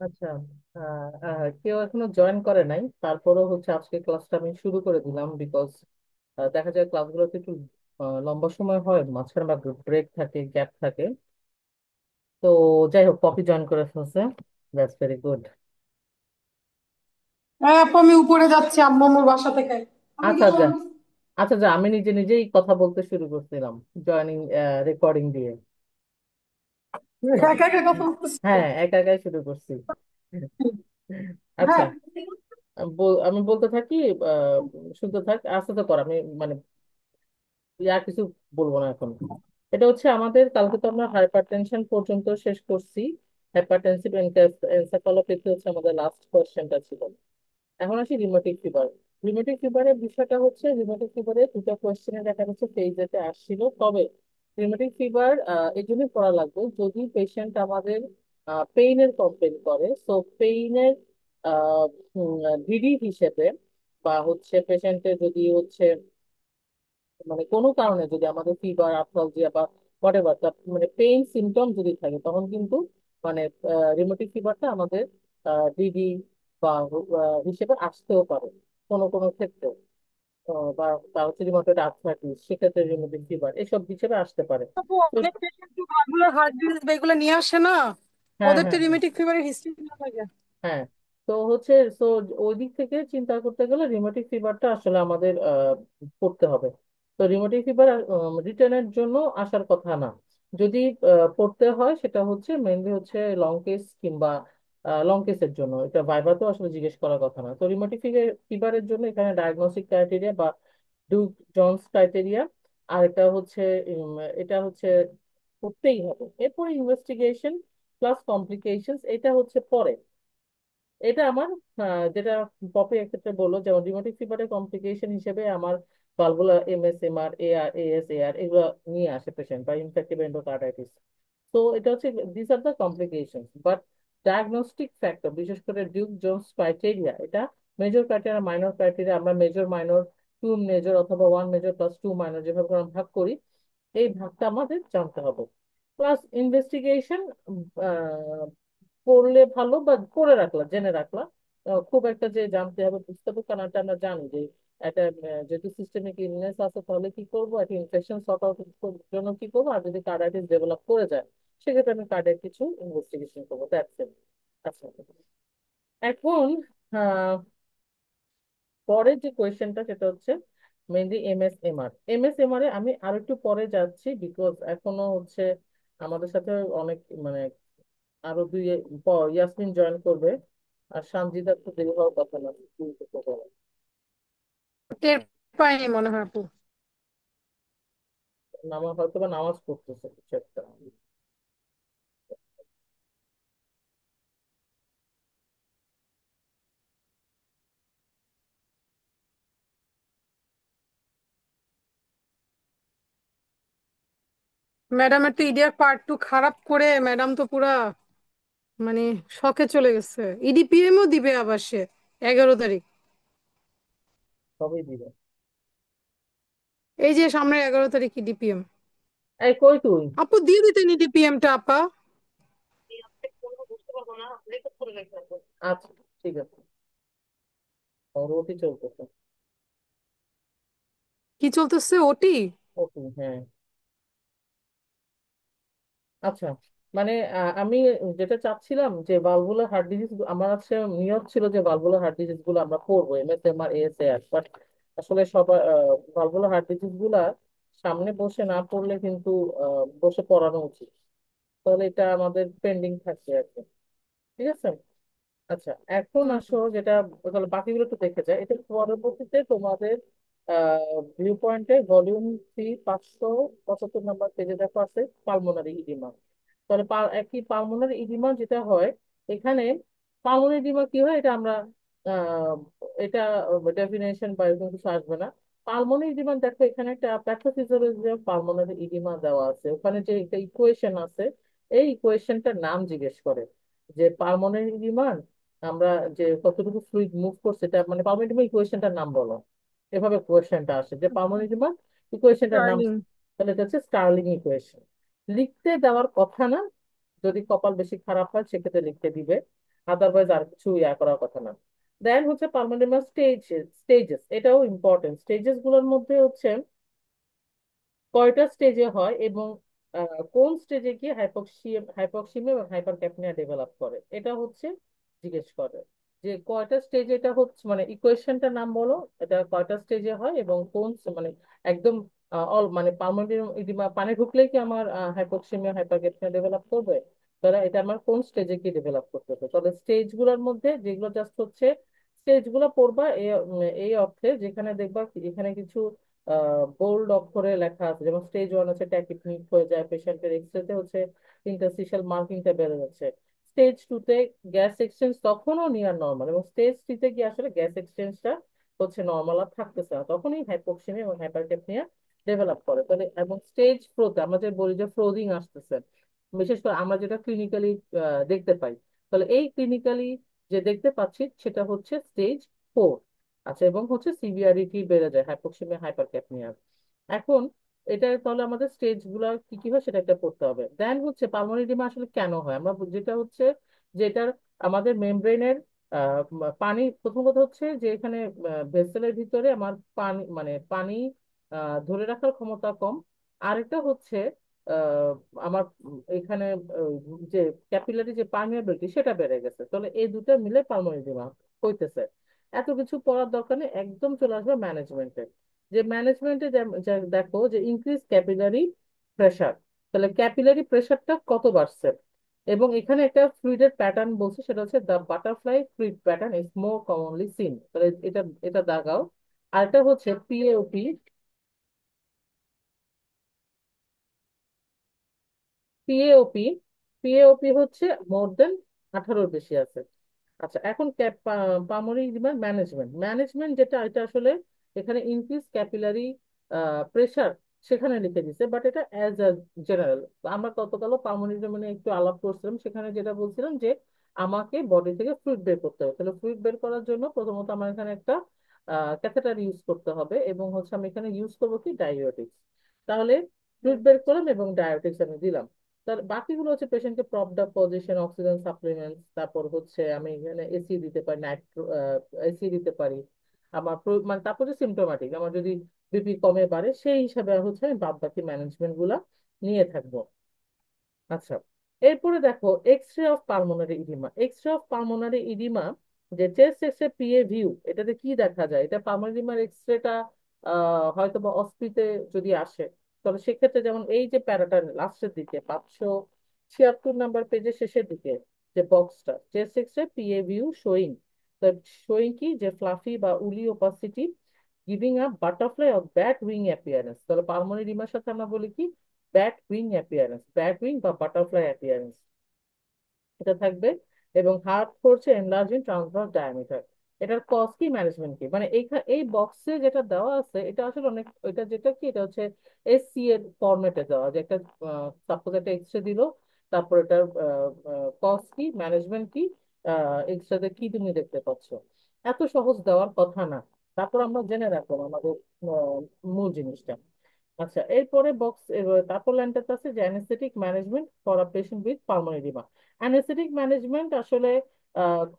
আচ্ছা। কেউ এখনো জয়েন করে নাই, তারপরেও হচ্ছে আজকে ক্লাসটা আমি শুরু করে দিলাম বিকজ দেখা যায় ক্লাসগুলোতে একটু লম্বা সময় হয়, মাঝখানে বা ব্রেক থাকে, গ্যাপ থাকে। তো যাই হোক, কপি জয়েন করে ফেলছে। That's very good. হ্যাঁ আপু, আমি উপরে যাচ্ছি আম্মু আম্মুর বাসা থেকে। আপনি আচ্ছা যা, কেমন? আচ্ছা যা, আমি নিজে নিজেই কথা বলতে শুরু করছিলাম জয়নিং রেকর্ডিং দিয়ে। একা একা কথা বলতেছি। হ্যাঁ, একা একাই শুরু করছি। আচ্ছা, হ্যাঁ। আমি বলতে থাকি, আহ, শুনতে থাক, আস্তে তো কর, আমি মানে আর কিছু বলবো না এখন। এটা হচ্ছে আমাদের, কালকে তো আমরা হাইপারটেনশন পর্যন্ত শেষ করছি। হাইপারটেনসিভ এনসেফালোপ্যাথি হচ্ছে আমাদের লাস্ট কোয়েশ্চেনটা ছিল। এখন আসি রিউমেটিক ফিভার। রিউমেটিক ফিভারের বিষয়টা হচ্ছে, রিউমেটিক ফিভারে দুটো কোয়েশ্চেনে দেখা যাচ্ছে পেজেতে আসছিল। তবে রিউমেটিক ফিভার এই জন্যই পড়া লাগবে যদি পেশেন্ট আমাদের পেইনের কমপ্লেন করে। সো পেইনের ভিডি হিসেবে, বা হচ্ছে পেশেন্টের যদি হচ্ছে মানে কোনো কারণে যদি আমাদের ফিভার, আর্থ্রালজিয়া বা হোয়াটএভার, মানে পেইন সিমটম যদি থাকে, তখন কিন্তু মানে রিউমেটিক ফিভারটা আমাদের ডিডি বা হিসেবে আসতেও পারে কোনো কোনো ক্ষেত্রে। বা বা হচ্ছে রিউমেটয়েড আর্থ্রাইটিস, সেক্ষেত্রে রিউমেটিক ফিভার এসব হিসেবে আসতে পারে। আপু, তো অনেক পেশেন্ট তো ভালভুলার হার্ট ডিজিজ এগুলো নিয়ে আসে না, হ্যাঁ, ওদের তো হ্যাঁ, হ্যাঁ, রিউমেটিক ফিভারের হিস্ট্রি না থাকে। হ্যাঁ। তো হচ্ছে, তো ওই দিক থেকে চিন্তা করতে গেলে রিউমেটিক ফিভারটা আসলে আমাদের পড়তে হবে। তো রিউমেটিক ফিভার রিটার্নের জন্য আসার কথা না। যদি পড়তে হয়, সেটা হচ্ছে মেইনলি হচ্ছে লং কেস কিংবা লং কেসের জন্য, এটা ভাইভাতেও আসলে জিজ্ঞেস করার কথা না। তো রিউমেটিক ফিভারের জন্য এখানে ডায়াগনস্টিক ক্রাইটেরিয়া বা ডিউক জন্স ক্রাইটেরিয়া, আর এটা হচ্ছে এটা হচ্ছে পড়তেই হবে। এরপরে ইনভেস্টিগেশন প্লাস কমপ্লিকেশনস, এটা হচ্ছে পরে। এটা আমার যেটা পপি ক্ষেত্রে বললো, যেমন রিউমেটিক ফিভারের কমপ্লিকেশন হিসেবে আমার ভালভুলার এমএসএমআর, এআর, এএসএআর এগুলো নিয়ে আসে পেশেন্ট, বা ইনফেক্টিভ এন্ডোকার্ডাইটিস। তো এটা হচ্ছে, this are the complication. But diagnostic factor, বিশেষ করে ডিউক জোন্স ক্রাইটেরিয়া, এটা মেজর ক্রাইটেরিয়া, মাইনর ক্রাইটেরিয়া, আমরা মেজর, মাইনর, টু মেজর অথবা one major plus two minor যেভাবে আমরা ভাগ করি, এই ভাগটা আমাদের জানতে হবে। প্লাস ইনভেস্টিগেশন করলে ভালো, বা করে রাখলা, জেনে রাখলা। খুব একটা যে জানতে হবে বুঝতে হবে, কারণ এটা আমরা জানি যে একটা যেহেতু সিস্টেমিক ইলনেস আছে, তাহলে কি করবো, একটা ইনফেকশন সর্ট আউট জন্য কি করবো, আর যদি কার্ডাইটিস ডেভেলপ করে যায়, সেক্ষেত্রে আমি কার্ডিয়াক কিছু ইনভেস্টিগেশন করবো, দ্যাটস ইট। আচ্ছা, এখন আহ পরের যে কোয়েশ্চেনটা, সেটা হচ্ছে মেইনলি এমএসএমআর। এমএসএমআর এ আমি আরো একটু পরে যাচ্ছি, বিকজ এখনো হচ্ছে আমাদের সাথে অনেক মানে আরো ইয়াসমিন জয়েন করবে। আর সানজিদার তো দেরি হওয়ার কথা না, দুই থেকে বড়। টের পাইনি মনে হয় আপু। হয়তো বা নামাজ পড়তেছে কিছু একটা। ম্যাডামের তো ইডিয়ার পার্ট 2 খারাপ করে ম্যাডাম তো পুরা মানে শকে চলে গেছে। ইডিপিএমও দিবে আবার সে 11 তারিখ। সবই দিবে। এই যে সামনের 11 তারিখ ইডিপিএম। এই কই তুই? আপু দিয়ে দিতেন ইডিপিএমটা আপা। বুঝতে পারবো না, রেকর্ড করে রেখে রাখবো। আচ্ছা, ঠিক আছে। রুটি চলতেছে। কি চলতেছে ওটি? ওকে, হ্যাঁ। আচ্ছা, মানে আমি যেটা চাচ্ছিলাম যে ভালভুলার হার্ট ডিজিজ, আমার আছে নিয়ত ছিল যে ভালভুলার হার্ট ডিজিজ গুলো আমরা পড়বো, এমএসএমআর, এএসএআর, বাট আসলে সবার ভালভুলার হার্ট ডিজিজ গুলা সামনে বসে না পড়লে কিন্তু বসে পড়ানো উচিত। তাহলে এটা আমাদের পেন্ডিং থাকছে আর কি। ঠিক আছে। আচ্ছা, এখন আসো যেটা, তাহলে বাকিগুলো একটু দেখে যায়, এটা পরবর্তীতে তোমাদের ভিউ পয়েন্টে ভলিউম 3, 575 নম্বর পেজে দেখো আছে পালমোনারি ইডিমা। তাহলে একই পালমোনারি ইডিমা যেটা হয় এখানে, পালমোনারি ইডিমা কি হয় এটা আমরা আহ, এটা ডেফিনেশন বা এরকম কিছু আসবে না। পালমোনারি ইডিমা দেখো, এখানে একটা প্যাথোফিজিওলজি অফ পালমোনারি ইডিমা দেওয়া আছে, ওখানে যে একটা ইকুয়েশন আছে, এই ইকুয়েশনটার নাম জিজ্ঞেস করে যে পালমোনারি ইডিমা আমরা যে কতটুকু ফ্লুইড মুভ করছে, এটা মানে পালমোনারি ইকুয়েশনটার নাম বলো। এভাবে কোয়েশ্চেনটা আসে যে পালমোনারি ইকুয়েশনটার নাম। ডার্লিং। তাহলে এটা হচ্ছে স্টার্লিং ইকুয়েশন। লিখতে দেওয়ার কথা না, যদি কপাল বেশি খারাপ হয় সেক্ষেত্রে লিখতে দিবে। আদারওয়াইজ আর কিছু ইয়া করার কথা না। দেন হচ্ছে পালমোনিডামার স্টেজেস, এটাও ইম্পর্টেন্ট। স্টেজেস গুলোর মধ্যে হচ্ছে কয়টা স্টেজে হয় এবং কোন স্টেজে গিয়ে হাইপক্সিমিয়া এবং হাইপারক্যাপনিয়া ডেভেলপ করে, এটা হচ্ছে জিজ্ঞেস করে যে কয়টা স্টেজে এটা হচ্ছে, মানে ইকুয়েশনটার নাম বলো, এটা কয়টা স্টেজে হয় এবং কোন মানে একদম অল মানে পালমোনারি ইডিমা পানি ঢুকলেই কি আমার হাইপক্সিমিয়া হাইপারক্যাপনিয়া ডেভেলপ করবে, তাহলে এটা আমার কোন স্টেজে কি ডেভেলপ করতে হবে। তবে স্টেজ গুলোর মধ্যে যেগুলো জাস্ট হচ্ছে স্টেজ গুলো পড়বা এই অর্থে, যেখানে দেখবা এখানে কিছু বোল্ড অক্ষরে লেখা আছে, যেমন স্টেজ ওয়ান হচ্ছে ট্যাকিপনিক হয়ে যায় পেশেন্টের, এক্সরেতে হচ্ছে ইন্টারস্টিশিয়াল মার্কিংটা বেড়ে যাচ্ছে, স্টেজ টু তে গ্যাস এক্সচেঞ্জ তখনও নিয়ার নর্মাল, এবং স্টেজ থ্রি তে গিয়ে আসলে গ্যাস এক্সচেঞ্জটা হচ্ছে নর্মাল আর থাকতেছে না, তখনই হাইপোক্সিমিয়া এবং হাইপারক্যাপনিয়া ডেভেলপ করে। তাহলে এবং স্টেজ ফ্লোতে আমরা যে বলি যে ফ্লোরিং আসতেছে, বিশেষ করে আমরা যেটা ক্লিনিক্যালি দেখতে পাই, তাহলে এই ক্লিনিক্যালি যে দেখতে পাচ্ছি সেটা হচ্ছে স্টেজ 4। আচ্ছা, এবং হচ্ছে সিভিয়ারিটি বেড়ে যায় হাইপোক্সিমিয়া হাইপারক্যাপনিয়া। এখন এটা তাহলে আমাদের স্টেজ গুলা কি কি হয় সেটা একটা পড়তে হবে। দেন হচ্ছে পালমোনারি এডিমা আসলে কেন হয়, আমরা যেটা হচ্ছে যেটার আমাদের মেমব্রেনের পানি, প্রথম কথা হচ্ছে যে এখানে ভেসেলের ভিতরে আমার পানি মানে পানি ধরে রাখার ক্ষমতা কম। আরেকটা হচ্ছে আহ, আমার এখানে যে ক্যাপিলারি যে পার্মিয়াবিলিটি সেটা বেড়ে গেছে, তাহলে এই দুটো মিলে পালমোনারি এডিমা হইতেছে। এত কিছু পড়ার দরকার নেই, একদম চলে আসবে ম্যানেজমেন্টে। যে ম্যানেজমেন্টে দেখো যে ইনক্রিজ ক্যাপিলারি প্রেসার, তাহলে ক্যাপিলারি প্রেসারটা কত বাড়ছে, এবং এখানে একটা ফ্লুইডের প্যাটার্ন বলছে, সেটা হচ্ছে the butterfly fluid pattern is more commonly seen, তাহলে এটা এটা দাগাও। আর এটা হচ্ছে পিএওপি। পিএওপি পিএওপি হচ্ছে মোর দেন 18-র বেশি আছে। আচ্ছা, এখন পামোনিক রিভার ম্যানেজমেন্ট, যেটা এটা আসলে এখানে ইনক্রিজ ক্যাপিলারি প্রেসার সেখানে লিখে দিছে, বাট এটা অ্যাজ আ জেনারেল। আমরা গতকালও পালমোনারি মানে একটু আলাপ করছিলাম, সেখানে যেটা বলছিলাম যে আমাকে বডি থেকে ফ্লুইড বের করতে হবে, তাহলে ফ্লুইড বের করার জন্য প্রথমত আমার এখানে একটা ক্যাথেটার ইউজ করতে হবে, এবং হচ্ছে আমি এখানে ইউজ করবো কি ডায়োটিক্স। তাহলে ফ্লুইড বের করলাম এবং ডায়োটিক্স আমি দিলাম। তার বাকিগুলো হচ্ছে পেশেন্টকে প্রপড আপ পজিশন, অক্সিজেন সাপ্লিমেন্টস, তারপর হচ্ছে আমি এখানে এসি দিতে পারি, এসি দিতে পারি। আমার মানে তারপর যে সিমটোম্যাটিক আমার যদি বিপি কমে বাড়ে সেই হিসাবে হচ্ছে আমি বাদ বাকি ম্যানেজমেন্ট গুলা নিয়ে থাকবো। আচ্ছা, এরপরে দেখো X ray of pulmonary oedema. X ray of pulmonary oedema যে chest X ray PA view, এটাতে কি দেখা যায়, এটা পালমোনারি ইডিমার এক্স রেটা হয়তো বা অস্পিতে যদি আসে, তাহলে সেক্ষেত্রে যেমন এই যে প্যারাটা লাস্টের দিকে 576 নাম্বার পেজের শেষের দিকে যে বক্সটা, chest X ray PA view showing, showing কি যে ফ্লাফি বা উলি opacity giving a butterfly of bat wing appearance, তাহলে পালমোনারি ইডিমার সাথে আমরা বলি কি bat wing appearance, bat wing বা বাটারফ্লাই অ্যাপিয়ারেন্স এটা থাকবে। এবং হার্ট করছে এনলার্জিং ট্রান্সভার্স ডায়ামিটার। এটার কজ কি, ম্যানেজমেন্ট কি, মানে এই বক্সে যেটা দেওয়া আছে এটা আসলে অনেক, এটা যেটা কি এটা হচ্ছে এসসি এর ফরম্যাটে দেওয়া, যে একটা সাপোজ একটা এক্সরে দিল, তারপর এটার কজ কি, ম্যানেজমেন্ট কি, এক্সরেতে কি তুমি দেখতে পাচ্ছ, এত সহজ দেওয়ার কথা না। তারপর আমরা জেনে রাখলাম আমাদের মূল জিনিসটা। আচ্ছা, এরপরে তারপর লাইনটাতে আছে যে anaesthetic management for a patient with pulmonary oedema. Anaesthetic management আসলে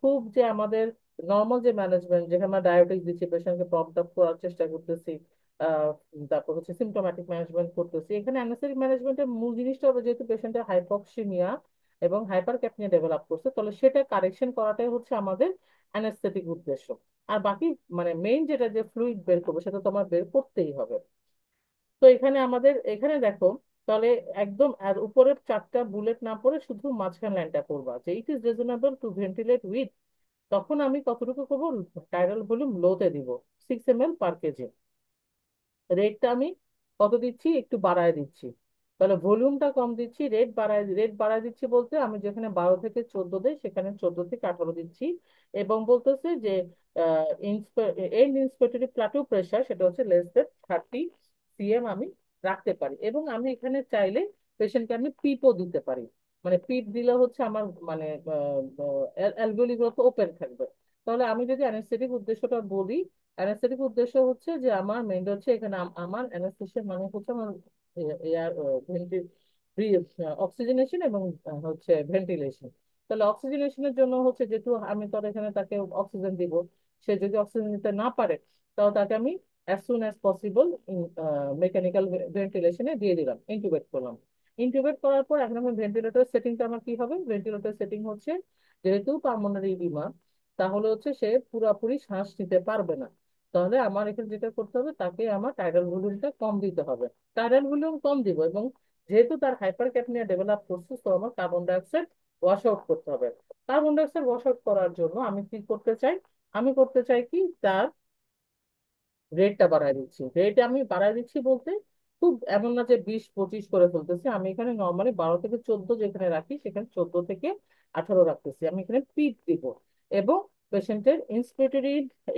খুব যে আমাদের নর্মাল যে ম্যানেজমেন্ট, যেখানে আমরা ডায়াবেটিস দিচ্ছি, পেশেন্টকে প্রপড আপ করার চেষ্টা করতেছি, আহ, তারপর হচ্ছে সিমটোম্যাটিক ম্যানেজমেন্ট করতেছি, এখানে অ্যানেস্থেটিক ম্যানেজমেন্টের মূল জিনিসটা হবে যেহেতু পেশেন্টের হাইপক্সিমিয়া এবং হাইপারক্যাপনিয়া ডেভেলপ করছে, তাহলে সেটা কারেকশন করাটাই হচ্ছে আমাদের অ্যানেস্থেটিক উদ্দেশ্য। আর বাকি মানে মেইন যেটা যে ফ্লুইড বের করবো সেটা তো আমার বের করতেই হবে। তো এখানে আমাদের এখানে দেখো, তাহলে একদম আর উপরের 4টা বুলেট না পড়ে শুধু মাঝখান লাইনটা করবা যে it is reasonable to ventilate with, তখন আমি কতটুকু করবো, টাইরাল ভলিউম লোতে দিব 6 ml/kg। রেটটা আমি কত দিচ্ছি, একটু বাড়ায় দিচ্ছি, তাহলে ভলিউমটা কম দিচ্ছি, রেট বাড়ায় দিচ্ছি বলতে আমি যেখানে 12 থেকে 14 দেই সেখানে 14 থেকে 18 দিচ্ছি। এবং বলতেছে যে এন্ড ইন্সপেক্টরি প্লাটু প্রেশার সেটা হচ্ছে লেস দেন 30 cm আমি রাখতে পারি, এবং আমি এখানে চাইলে পেশেন্টকে আমি পিপও দিতে পারি, মানে পিপ দিলে হচ্ছে আমার মানে অ্যালভিওলি গুলো তো ওপেন থাকবে। তাহলে আমি যদি অ্যানেস্থেটিক উদ্দেশ্যটা বলি, অ্যানেস্থেটিক উদ্দেশ্য হচ্ছে যে আমার মেইন হচ্ছে এখানে আমার অ্যানেস্থেশিয়া মানে হচ্ছে আমার এয়ার অক্সিজেনেশন এবং হচ্ছে ভেন্টিলেশন। তাহলে অক্সিজেনেশনের জন্য হচ্ছে, যেহেতু আমি তার এখানে তাকে অক্সিজেন দিব, সে যদি অক্সিজেন নিতে না পারে, তাহলে তাকে আমি as soon as possible mechanical ভেন্টিলেশনে দিয়ে দিলাম, ইনকিউবেট করলাম। ইনকিউবেট করার পর এখন আমার ভেন্টিলেটর সেটিংটা আমার কি হবে? ভেন্টিলেটর সেটিং হচ্ছে, যেহেতু পালমোনারি ইডিমা, তাহলে হচ্ছে সে পুরাপুরি শ্বাস নিতে পারবে না। তাহলে আমার এখানে যেটা করতে হবে, তাকে আমার টাইডাল ভলিউমটা কম দিতে হবে। টাইডাল ভলিউম কম দিব, এবং যেহেতু তার হাইপার ক্যাপনিয়া ডেভেলপ করছে, তো আমার কার্বন ডাইঅক্সাইড ওয়াশ আউট করতে হবে। কার্বন ডাইঅক্সাইড ওয়াশ আউট করার জন্য আমি কি করতে চাই? আমি করতে চাই কি, তার রেটটা বাড়ায় দিচ্ছি। রেট আমি বাড়ায় দিচ্ছি বলতে, খুব এমন না যে 20-25 করে ফেলতেছি। আমি এখানে নর্মালি 12 থেকে 14 যেখানে রাখি, সেখানে 14 থেকে 18 রাখতেছি। আমি এখানে পিট দিব, এবং পেশেন্টের ইন্সপিরেটরি,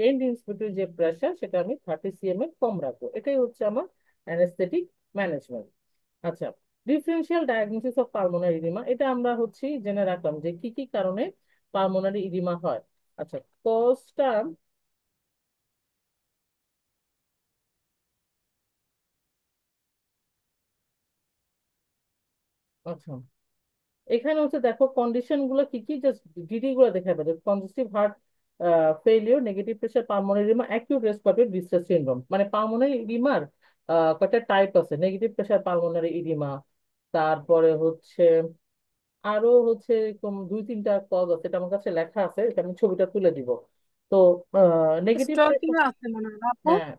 এন্ড ইন্সপিরেটরি যে প্রেশার, সেটা আমি 30 cm এর কম রাখবো। এটাই হচ্ছে আমার অ্যানেস্থেটিক ম্যানেজমেন্ট। আচ্ছা, differential diagnosis of pulmonary oedema, এটা আমরা হচ্ছে জেনে রাখলাম যে কি কি কারণে পালমোনারি ইডিমা হয়। আচ্ছা, কজটা। আচ্ছা, এখানে হচ্ছে দেখো কন্ডিশন গুলো কি কি, জাস্ট ডিডি গুলো দেখে পাবে। Congestive heart failure, negative pressure, pulmonary oedema, acute respiratory distress syndrome. মানে পালমোনারি ইডিমার কয়টা টাইপ আছে, নেগেটিভ প্রেশার পালমোনারি ইডিমা, তারপরে হচ্ছে আরো হচ্ছে এরকম 2-3টা কজ আছে, এটা আমার কাছে লেখা আছে, এটা আমি ছবিটা তুলে দিব। তো নেগেটিভ স্টকিং প্রেশার, আছে মনে হয় আপু। হ্যাঁ,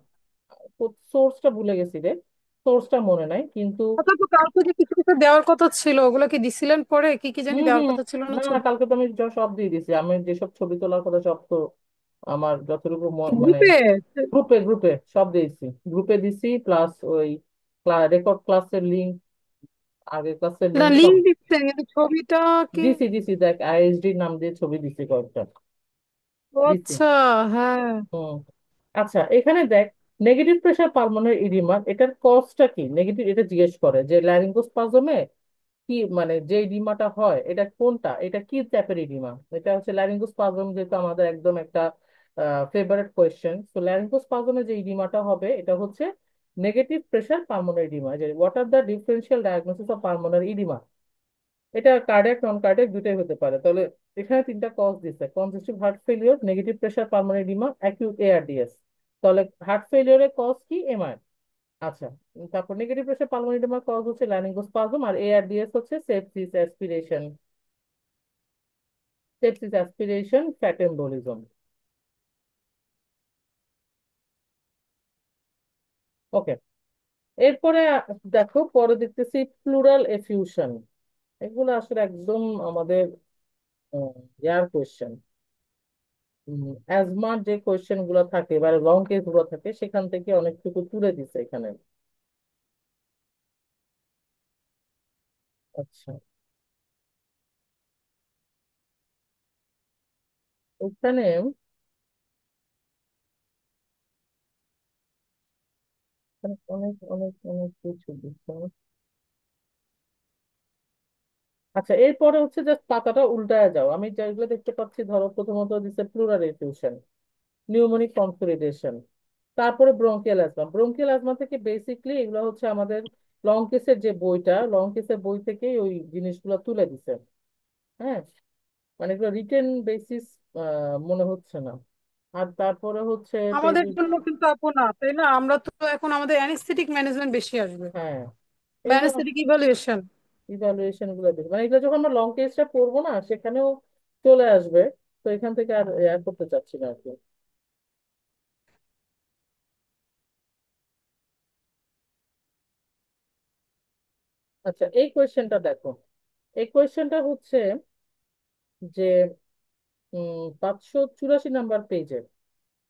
সোর্সটা ভুলে গেছি রে, সোর্সটা মনে নাই কিন্তু। অথবা কালকে যে কিছু কিছু দেওয়ার কথা ছিল, ওগুলো কি দিছিলেন পরে? কি কি জানি হম দেওয়ার হম, কথা ছিল না না না, ছবি? কালকে তো আমি সব দিয়ে দিছি। আমি যেসব ছবি তোলার কথা সব তো আমার যতটুকু মানে গ্রুপে? গ্রুপে গ্রুপে সব দিয়েছি। গ্রুপে দিছি, প্লাস ওই রেকর্ড ক্লাসের লিঙ্ক, আগের ক্লাসের না, লিঙ্ক সব লিঙ্ক দিচ্ছেন কিন্তু ছবিটা কি? দিছি। দিছি, দেখ, আইএসডি নাম দিয়ে ছবি দিছি কয়েকটা, ও দিছি। আচ্ছা, হ্যাঁ। হুম। আচ্ছা, এখানে দেখ, নেগেটিভ প্রেশার পালমোনারি ইডিমা, এটার কজটা কি নেগেটিভ, এটা জিজ্ঞেস করে যে ল্যারিঙ্গোস্পাজমে কি, মানে যে ইডিমাটা হয় এটা কোনটা, এটা কি টাইপের ইডিমা। এটা হচ্ছে ল্যারিঙ্গোস্পাজম, যেহেতু আমাদের একদম একটা ফেভারিট কোয়েশ্চেন। তো ল্যারিঙ্গোস্পাজমে যে ইডিমাটা হবে, এটা হচ্ছে নেগেটিভ প্রেশার পালমোনারি ইডিমা। যে what are the differential diagnosis of pulmonary oedema, এটা কার্ডিয়াক নন কার্ডিয়াক দুটাই হতে পারে। তাহলে এখানে 3টা কজ দিচ্ছে: congestive heart failure, negative pressure pulmonary oedema, acute ARDS. তাহলে হার্ট ফেলিওরের কজ কি? এমআই। আচ্ছা, তারপর নেগেটিভ প্রেশার পালমোনারি এডিমার কজ হচ্ছে লারিঙ্গোস্পাজম, আর এআরডিএস হচ্ছে sepsis aspiration, sepsis aspiration fat embolism. Okay, এরপরে দেখো, পরে দেখতেছি প্লুরাল এফিউশন। এগুলো আসলে একদম আমাদের ইয়ার কোয়েশ্চেন, অ্যাজমার যে কোয়েশ্চেন গুলো থাকে, এবারে লং কেস গুলো থাকে, সেখান থেকে অনেকটুকু তুলে দিছে এখানে। আচ্ছা, ওখানে অনেক অনেক অনেক অনেক কিছু দিচ্ছে। আচ্ছা, এরপরে হচ্ছে জাস্ট পাতাটা উল্টায় যাও। আমি যেগুলো দেখতে পাচ্ছি, ধরো প্রথমত দিচ্ছে প্লুরাল এফিউশন, নিউমোনিক কনসোলিডেশন, তারপরে ব্রঙ্কিয়াল অ্যাজমা। ব্রঙ্কিয়াল অ্যাজমা থেকে বেসিকলি এগুলো হচ্ছে আমাদের লং কেসের যে বইটা, লং কেসের বই থেকেই ওই জিনিসগুলো তুলে দিছে। হ্যাঁ, মানে এগুলো রিটেন বেসিস মনে হচ্ছে না। আর তারপরে হচ্ছে আমাদের জন্য কিন্তু আপু না, তাই না? আমরা তো এখন আমাদের অ্যানেস্থেটিক ম্যানেজমেন্ট বেশি আসবে, হ্যাঁ, বা এগুলো অ্যানেস্থেটিক ইভালুয়েশন। ইভ্যালুয়েশন গুলো বেশি, মানে এগুলো যখন আমরা লং কেসটা পড়বো না, সেখানেও চলে আসবে। তো এখান থেকে আর করতে চাচ্ছি না আর কি। আচ্ছা, এই কোয়েশ্চেনটা দেখো। এই কোয়েশ্চেনটা হচ্ছে যে 584 নাম্বার পেজে,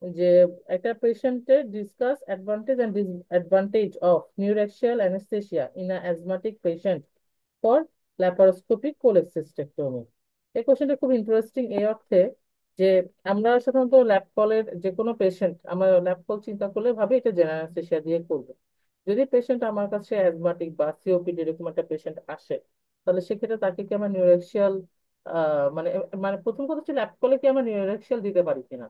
যে একটা পেশেন্টের discuss advantage and disadvantage of neuraxial anaesthesia in a asthmatic patient for laparoscopic cholecystectomy. এই কোশ্চেনটা খুব ইন্টারেস্টিং এই অর্থে যে আমরা সাধারণত ল্যাব কলের যে কোনো পেশেন্ট, আমরা ল্যাব কল চিন্তা করলে ভাবে এটা জেনারেল অ্যানেস্থেসিয়া দিয়ে করবো। যদি পেশেন্ট আমার কাছে অ্যাজমাটিক বা সিওপিডি এরকম একটা পেশেন্ট আসে, তাহলে সেক্ষেত্রে তাকে কি আমরা নিউরেক্সিয়াল মানে মানে প্রথম কথা হচ্ছে ল্যাব কলে কি আমরা নিউরেক্সিয়াল দিতে পারি কিনা,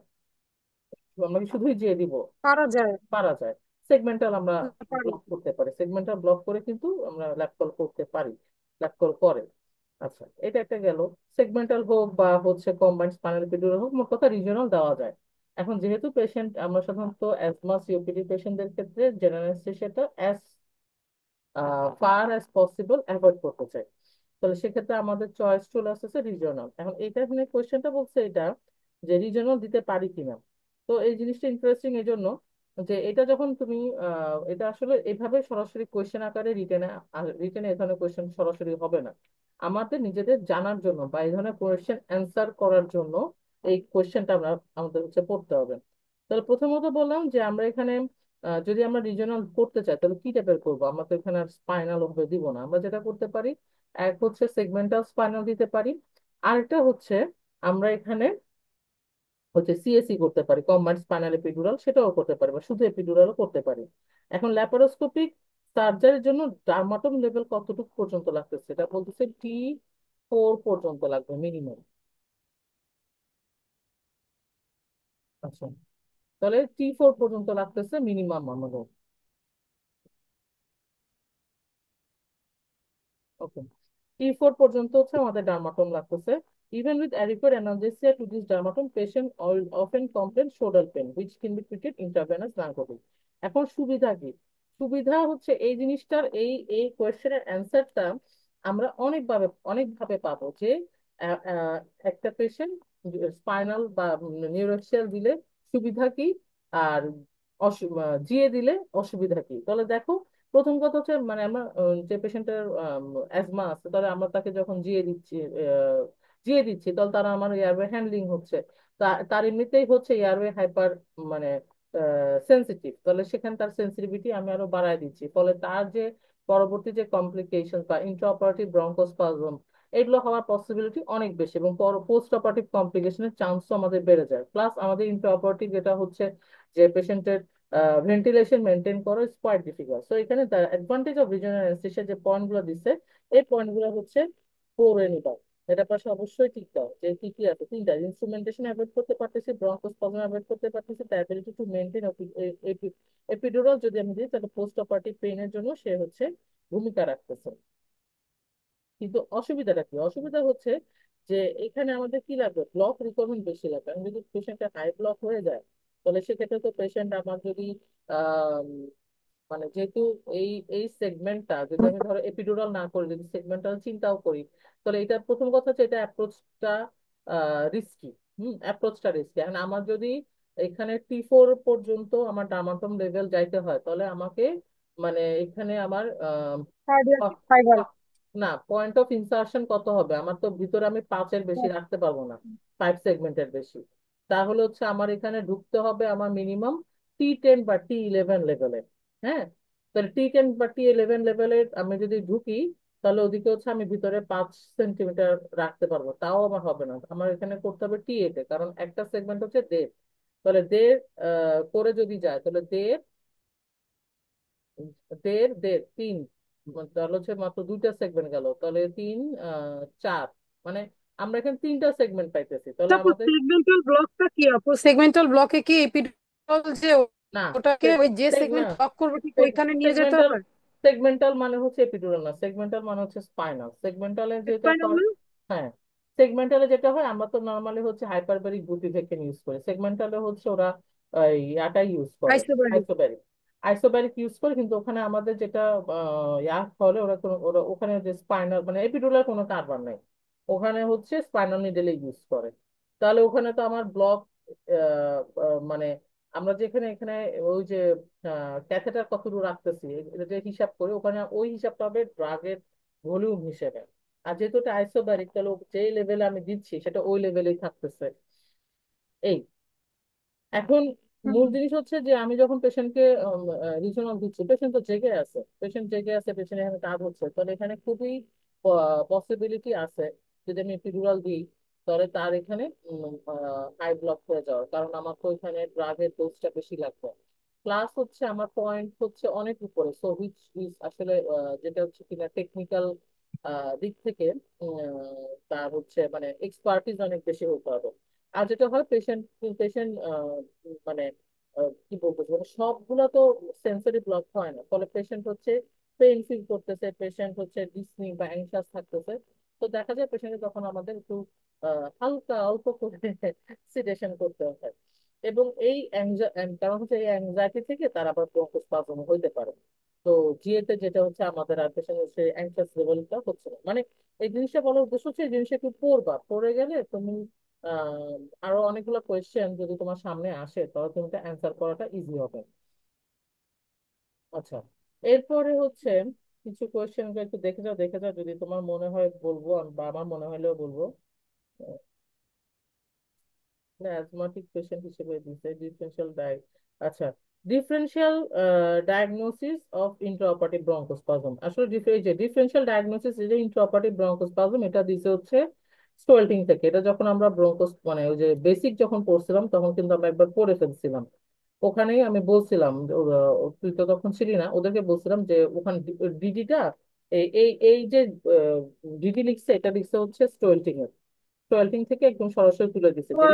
আমরা কি শুধুই যে দিব? পারা যায়। পারা যায়। সেগমেন্টাল আমরা না, পারি। ব্লক করতে পারি, সেগমেন্টাল ব্লক করে কিন্তু আমরা ল্যাপ কল করতে পারি, ল্যাপ কল করে। আচ্ছা, এটা একটা গেল। সেগমেন্টাল হোক বা হচ্ছে কম্বাইন্ড স্পাইনাল এপিডুরাল হোক, মোট কথা রিজিওনাল দেওয়া যায়। এখন যেহেতু পেশেন্ট, আমরা সাধারণত অ্যাজমা সিওপিডি পেশেন্টদের ক্ষেত্রে জেনারেল অ্যানেস্থেসিয়াটা as far as possible avoid করতে চাই। তাহলে সেক্ষেত্রে আমাদের চয়েস চলে আসতেছে রিজিওনাল। এখন এটা, এখানে কোয়েশ্চেনটা বলছে এটা যে রিজিওনাল দিতে পারি কিনা। তো এই জিনিসটা ইন্টারেস্টিং এই জন্য যে এটা যখন তুমি এটা আসলে এভাবে সরাসরি কোয়েশ্চেন আকারে রিটেনে, রিটেনে এই ধরনের কোয়েশ্চেন সরাসরি হবে না। আমাদের নিজেদের জানার জন্য বা এই ধরনের কোয়েশ্চেন অ্যান্সার করার জন্য এই কোয়েশ্চেনটা আমরা আমাদের হচ্ছে পড়তে হবে। তাহলে প্রথমত বললাম যে আমরা এখানে যদি আমরা রিজনাল করতে চাই তাহলে কি টাইপের করবো। আমরা তো এখানে স্পাইনাল ভাবে দিব না। আমরা যেটা করতে পারি, এক হচ্ছে সেগমেন্টাল স্পাইনাল দিতে পারি, আরেকটা হচ্ছে আমরা এখানে হচ্ছে সিএসি করতে পারি, কম্বাইন্ড স্পাইনাল এপিডুরাল, সেটাও করতে পারি, বা শুধু এপিডুরালও করতে পারি। এখন ল্যাপারোস্কোপিক সার্জারির জন্য ডার্মাটোম লেভেল কতটুকু পর্যন্ত লাগতেছে, এটা বলতেছে T4 পর্যন্ত লাগবে মিনিমাম। আচ্ছা, তাহলে T4 পর্যন্ত লাগতেছে মিনিমাম আমাদের। ওকে, T4 পর্যন্ত হচ্ছে আমাদের ডার্মাটোম লাগতেছে। Even with adequate analgesia to this dermatom, patient will often complain shoulder pain, which can be treated intravenous narcotic. এখন সুবিধা কি? সুবিধা হচ্ছে এই জিনিসটার, এই কোয়েশ্চেনের অ্যান্সারটা আমরা অনেকভাবে পাবো যে আহ, আহ, একটা পেশেন্ট স্পাইনাল বা নিউরোক্সিয়াল দিলে সুবিধা কি, আর জিএ দিলে অসুবিধা কি। তাহলে দেখো, প্রথম কথা হচ্ছে মানে আমরা যে পেশেন্টের অ্যাজমা আছে, তাহলে আমরা তাকে যখন জিয়ে দিচ্ছি তাহলে তারা আমার এয়ারওয়ে হ্যান্ডলিং হচ্ছে, তার এমনিতেই হচ্ছে এয়ারওয়ে হাইপার মানে সেন্সিটিভ, তাহলে সেখানে তার সেন্সিটিভিটি আমি আরো বাড়ায় দিচ্ছি, ফলে তার যে পরবর্তী যে কমপ্লিকেশন বা ইন্ট্রাঅপারেটিভ ব্রঙ্কোস্পাজম, এগুলো হওয়ার পসিবিলিটি অনেক বেশি, এবং পোস্ট অপারেটিভ কমপ্লিকেশনের চান্সও আমাদের বেড়ে যায়। প্লাস আমাদের ইন্ট্রাঅপারেটিভ যেটা হচ্ছে যে পেশেন্টের ভেন্টিলেশন মেনটেন করা ইজ কোয়াইট ডিফিকাল্ট। সো এখানে the advantage of regional anaesthesia যে পয়েন্টগুলো দিচ্ছে, এই পয়েন্টগুলো হচ্ছে পড়ে নিবা। এটা পাশে অবশ্যই ঠিক দাও যে কি কি আছে। তিনটা, ইনস্ট্রুমেন্টেশন অ্যাভয়েড করতে পারতেছি, ব্রঙ্কোস্পাজম অ্যাভয়েড করতে পারতেছি, the ability to maintain epidural যদি আমি দিই তাহলে পোস্ট অপারেটিভ পেইনের জন্য সে হচ্ছে ভূমিকা রাখতেছে। কিন্তু অসুবিধাটা কি? অসুবিধা হচ্ছে যে এখানে আমাদের কি লাগবে, ব্লক রিকভারমেন্ট বেশি লাগবে। আমি যদি পেশেন্টের হাই ব্লক হয়ে যায়, তাহলে সেক্ষেত্রে তো পেশেন্ট আমার যদি আহ মানে যেহেতু এই এই সেগমেন্টটা যদি আমি ধরো এপিডুরাল না করি, যদি সেগমেন্টাল চিন্তাও করি, তাহলে এটা প্রথম কথা হচ্ছে এটা অ্যাপ্রোচটা রিস্কি। অ্যাপ্রোচটা রিস্কি। এখন আমার যদি এখানে T4 পর্যন্ত আমার ডার্মাটোম লেভেল যাইতে হয়, তাহলে আমাকে মানে এখানে আমার কার্ডিয়াক আহ, ফাইবার। আহ, না, পয়েন্ট অফ ইনসার্শন কত হবে, আমার তো ভিতরে আমি 5-এর বেশি রাখতে পারবো না, 5 সেগমেন্টের বেশি। তাহলে হচ্ছে আমার এখানে ঢুকতে হবে আমার মিনিমাম T10 বা T11 লেভেলে। হ্যাঁ, তাহলে T10 বা T11 লেভেলে আমি যদি ঢুকি, তাহলে ওদিকে হচ্ছে আমি ভিতরে 5 সেন্টিমিটার রাখতে পারবো, তাও আমার হবে না। আমার এখানে করতে হবে T8 এ, কারণ একটা সেগমেন্ট হচ্ছে 1.5। তাহলে 1.5 করে যদি যায়, তাহলে 1.5, 1.5, 1.5, 3, তাহলে হচ্ছে মাত্র 2টা সেগমেন্ট গেল, তাহলে 3, 4, মানে আমরা এখানে 3টা সেগমেন্ট পাইতেছি, তাহলে তারপর আমাদের সেগমেন্টাল ব্লকটা কি আপু? সেগমেন্টাল ব্লকে কি এপিডুরাল যে না, ওটাকে ওই যে না, সেগমেন্ট ব্লক করবে ঠিক ওইখানে নিয়ে যেতে সেগমেন্টাল, হয়? সেগমেন্টাল মানে হচ্ছে এপিডুরাল না, সেগমেন্টাল মানে হচ্ছে স্পাইনাল। সেগমেন্টালে যেটা স্পাইনাল হয়, না? হ্যাঁ, সেগমেন্টালে যেটা হয়, আমরা তো নর্মালি হচ্ছে হাইপারবারিক বুটিভেক্টর ইউজ করি, সেগমেন্টালে হচ্ছে ওরা ইয়াটাই ইউজ করে, আইসোবারিক। আইসোব্যারিক। আইসোব্যারিক ইউজ করে, কিন্তু ওখানে আমাদের যেটা ইয়া ফলে, ওরা ওখানে যে স্পাইনাল মানে এপিডুরাল কোনো কারবার নাই, ওখানে হচ্ছে স্পাইনাল নিডেলে ইউজ করে। তাহলে ওখানে তো আমার ব্লক মানে আমরা যেখানে এখানে ওই যে ক্যাথেটার কতটুকু রাখতেছি এটা যে হিসাব করে, ওখানে ওই হিসাবটা হবে ড্রাগের ভলিউম হিসেবে। আর যেহেতু এটা আইসোব্যারিক, তাহলে যে লেভেলে আমি দিচ্ছি সেটা ওই লেভেলেই থাকতেছে। এই, এখন মূল জিনিস হচ্ছে যে আমি যখন পেশেন্টকে রিজনাল দিচ্ছি, পেশেন্ট তো জেগে আছে, পেশেন্ট জেগে আছে, পেশেন্ট এখানে কাজ হচ্ছে, তাহলে এখানে খুবই পসিবিলিটি আছে যদি আমি এপিডুরাল দিই, তাহলে তার এখানে হাই ব্লক হয়ে যাওয়ার, কারণ আমার তো এখানে ড্রাগের ডোজটা বেশি লাগবে। প্লাস হচ্ছে আমার পয়েন্ট হচ্ছে অনেক উপরে, সো হুইচ ইজ আসলে যেটা হচ্ছে কিনা টেকনিক্যাল দিক থেকে তার হচ্ছে মানে এক্সপার্টিস অনেক বেশি হতে হবে। আর যেটা হয় পেশেন্ট পেশেন্ট মানে কি বলবো, মানে সবগুলো তো সেন্সরি ব্লক হয় না, ফলে পেশেন্ট হচ্ছে পেইন ফিল করতেছে, পেশেন্ট হচ্ছে ডিসনি বা অ্যাংশাস থাকতেছে। তো তো দেখা যায় পেশেন্টে তখন আমাদের একটু হালকা অল্প করে সিডেশন করতে হয়। এবং এই কারণ হচ্ছে এই অ্যাংজাইটি থেকে তার আবার ব্রঙ্কোস্পাজম হইতে পারে। তো জিএতে যেটা হচ্ছে আমাদের আর পেশেন্টের সেই অ্যাংজাস লেভেলটা হচ্ছে না, মানে এই জিনিসটা বলার উদ্দেশ্য হচ্ছে এই জিনিসটা একটু পড়বা, পড়ে গেলে তুমি আহ আরো অনেকগুলো কোয়েশ্চেন যদি তোমার সামনে আসে তাহলে তুমি অ্যান্সার করাটা ইজি হবে। আচ্ছা, এরপরে হচ্ছে কিছু কোয়েশ্চেন একটু দেখে যাও যদি তোমার মনে হয় বলবো বা আমার মনে হলেও বলবো। না, অ্যাজমাটিক পেশেন্ট হিসেবে দিছে ডিফারেন্সিয়াল আচ্ছা, differential diagnosis of intraoperative bronchospasm. আসলে এই যে ডিফারেন্সিয়াল ডায়াগনোসিস এই যে ইন্ট্রাঅপারেটিভ ব্রঙ্কোস্পাজম এটা দিছে হচ্ছে স্টোয়েলটিং থেকে। এটা যখন আমরা মানে ওই যে বেসিক যখন পড়ছিলাম তখন কিন্তু আমরা একবার পড়ে ফেলছিলাম। ওখানেই আমি বলছিলাম যে তুই তো তখন ছিলি না, ওদেরকে বলছিলাম যে ওখানে ডিডিটা এই এই এই যে ডিডি লিখছে এটা লিখছে হচ্ছে স্টোয়েলটিং এর, স্টোয়েলটিং থেকে একদম সরাসরি তুলে দিছে যে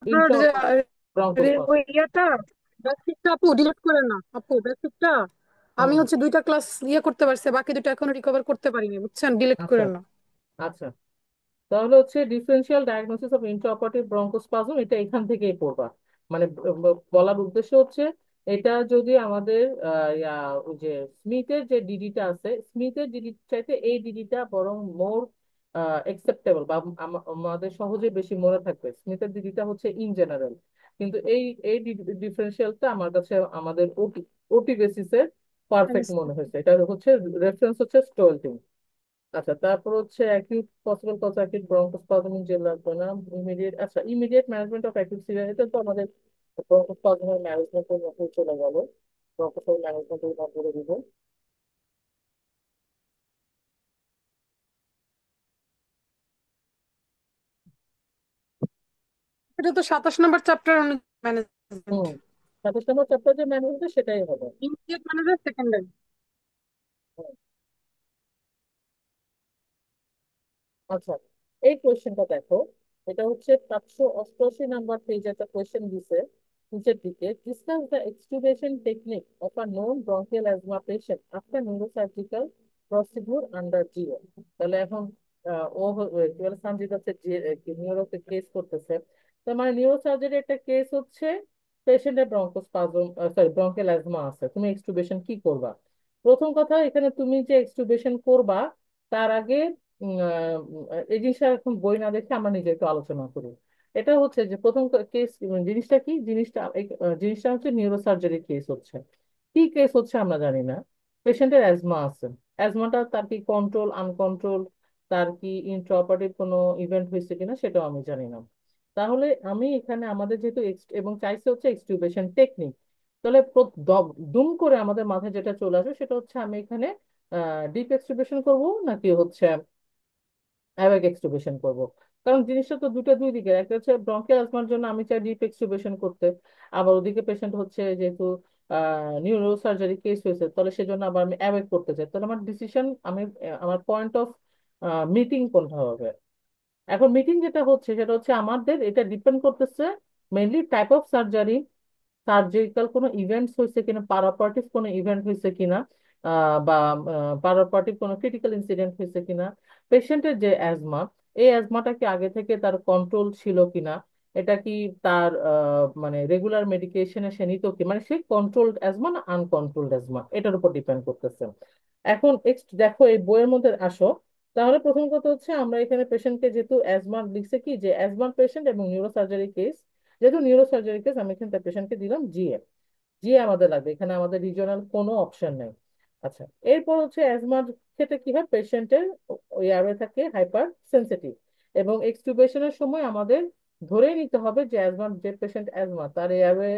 আপনার যে ইন্ট্রাঅপারেটিভ ব্রঙ্কোস্পাজম। ওই ইয়েটা বেসিকটা আপু ডিলিট করে না আপু, বেসিকটা আমি হুম। হচ্ছে দুইটা ক্লাস করতে পারছি, বাকি দুটো এখনো রিকভার করতে পারিনি, বুঝছেন, ডিলিট আচ্ছা করে না। আচ্ছা, তাহলে হচ্ছে differential diagnosis of intraoperative bronchospasm এটা এখান থেকেই পড়বা। মানে বলার উদ্দেশ্য হচ্ছে এটা যদি আমাদের ওই যে স্মিথের যে ডিডিটা আছে, স্মিথের ডিডি চাইতে এই ডিডিটা বরং মোর একসেপ্টেবল বা আমাদের সহজে বেশি মনে থাকবে। স্মিথের ডিডিটা হচ্ছে ইন জেনারেল, কিন্তু এই এই ডিফারেন্সিয়ালটা আমার কাছে আমাদের ওটি ওটি বেসিসে পারফেক্ট মনে হয়েছে। এটা হচ্ছে রেফারেন্স হচ্ছে স্টোলটিং। আচ্ছা, তারপর হচ্ছে acute possible cause acute bronchospasm যে লাগবে না, ইমিডিয়েট। আচ্ছা, immediate management of acute severe, এটা তো আমাদের ব্রঙ্কোস্পাজমের ম্যানেজমেন্টের মধ্যে চলে গেল। ব্রঙ্কোস্পাজম ম্যানেজমেন্টের নাম বলে দিব। এটা তো 27 নম্বর চ্যাপ্টার ম্যানেজমেন্ট, হুম, 27 নম্বর চ্যাপ্টার যে ম্যানেজমেন্ট সেটাই হবে। Immediate manager secondary. হুম, আচ্ছা, এই কোয়েশ্চেনটা দেখো। এটা হচ্ছে 588 নাম্বার পেজ একটা কোয়েশ্চেন দিছে নিচের দিকে, discuss the extubation technique of a known bronchial asthma patient after neurosurgical procedure under GA. তাহলে এখন কি বলে, সঞ্জিত হচ্ছে যে নিউরোকে কেস করতেছে। তার মানে নিউরো সার্জারি একটা কেস হচ্ছে, পেশেন্টের ব্রঙ্কোস্পাজম সরি ব্রঙ্কিয়াল অ্যাজমা আছে, তুমি এক্সটুবেশন কি করবা? প্রথম কথা, এখানে তুমি যে এক্সটুবেশন করবা তার আগে এই জিনিসটা এখন বই না দেখে আমরা নিজে একটু আলোচনা করি। এটা হচ্ছে যে প্রথম কেস জিনিসটা কি, জিনিসটা হচ্ছে নিউরোসার্জারি কেস হচ্ছে। কি কেস হচ্ছে আমরা জানি না। পেশেন্টের অ্যাজমা আছে, অ্যাজমাটা তার কি কন্ট্রোল আনকন্ট্রোল, তার কি ইন্ট্রাঅপারেটিভ কোনো ইভেন্ট হয়েছে কিনা সেটাও আমি জানি না। তাহলে আমি এখানে আমাদের যেহেতু এবং চাইছে হচ্ছে এক্সটিউবেশন টেকনিক, তাহলে দুম করে আমাদের মাথায় যেটা চলে আসে সেটা হচ্ছে আমি এখানে ডিপ এক্সটিউবেশন করবো নাকি হচ্ছে অ্যাওয়েক এক্সটুবেশন করব। কারণ জিনিসটা তো দুই দিকে, একটা হচ্ছে ব্রঙ্কিয়াল অ্যাজমার জন্য আমি চাই ডিপ এক্সটুবেশন করতে, আবার ওদিকে পেশেন্ট হচ্ছে যেহেতু নিউরো সার্জারি কেস হয়েছে তাহলে সেজন্য আবার আমি অ্যাওয়েক করতে চাই। তাহলে আমার ডিসিশন আমি আমার পয়েন্ট অফ মিটিং কোনটা হবে? এখন মিটিং যেটা হচ্ছে সেটা হচ্ছে আমাদের এটা ডিপেন্ড করতেছে mainly type of surgery, surgical কোনো ইভেন্টস হয়েছে কিনা, পারাপার্টিভ কোনো ইভেন্ট হয়েছে কিনা, বা পারাপার্টিভ কোনো ক্রিটিক্যাল ইনসিডেন্ট হয়েছে কিনা, পেশেন্টের যে অ্যাজমা এই অ্যাজমাটা কি আগে থেকে তার কন্ট্রোল ছিল কিনা, এটা কি তার মানে রেগুলার মেডিকেশনে সে নিত কি, মানে সে কন্ট্রোলড অ্যাজমা না আনকন্ট্রোলড অ্যাজমা, এটার উপর ডিপেন্ড করতেছে। এখন দেখো এই বইয়ের মধ্যে আসো। তাহলে প্রথম কথা হচ্ছে আমরা এখানে পেশেন্টকে যেহেতু অ্যাজমা লিখছে কি যে অ্যাজমার পেশেন্ট এবং নিউরোসার্জারি কেস, যেহেতু নিউরোসার্জারি কেস আমি এখানে পেশেন্টকে দিলাম জিএ। জিএ আমাদের লাগবে, এখানে আমাদের রিজনাল কোনো অপশন নেই। আচ্ছা, এরপর হচ্ছে অ্যাজমার ক্ষেত্রে কি হয়, পেশেন্টের ওই এয়ারওয়ে থাকে হাইপার সেন্সিটিভ, এবং এক্সটুবেশনের সময় আমাদের ধরেই নিতে হবে যে অ্যাজমার যে পেশেন্ট অ্যাজমা তার এয়ারওয়ে